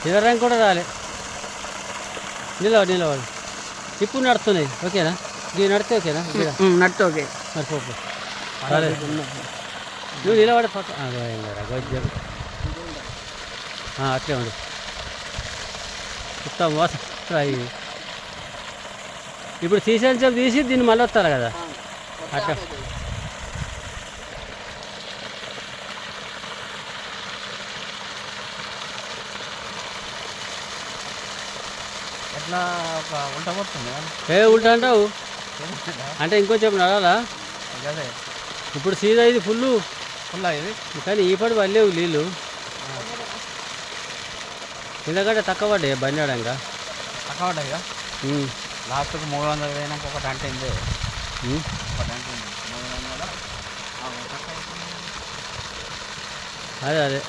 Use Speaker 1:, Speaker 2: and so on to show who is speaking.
Speaker 1: నిలవడానికి కూడా రాలే. నిలబడు. ఇప్పుడు నడుస్తున్నాయి. ఓకేనా? ఇది నడితే ఓకేనా?
Speaker 2: నడితే ఓకే.
Speaker 1: మరి పో రాలే. నువ్వు నిలబడి పక్క గొజ్జం అట్లే ఉండు. మొత్తం మోసం. ఇప్పుడు తీసేసి చెప్పి తీసి దీన్ని మళ్ళీ వస్తారు కదా అట్లా.
Speaker 2: ఎట్లా ఒక ఉల్టా పడుతుంది.
Speaker 1: ఉల్టా అంటావు అంటే ఇంకొంచెం నడాలా.
Speaker 2: అదే
Speaker 1: ఇప్పుడు సీదా ఇది ఫుల్
Speaker 2: ఇది
Speaker 1: కానీ ఈ పడి పడలేవు నీళ్ళు. ఎందుకంటే తక్కువ పడ్డాయి బండి ఆడంగా
Speaker 2: తక్కువ పడ్డాయిగా. లాస్ట్కి 300 పోయినాక ఒకటి అంటే ఒకటి అంటే 300
Speaker 1: అదే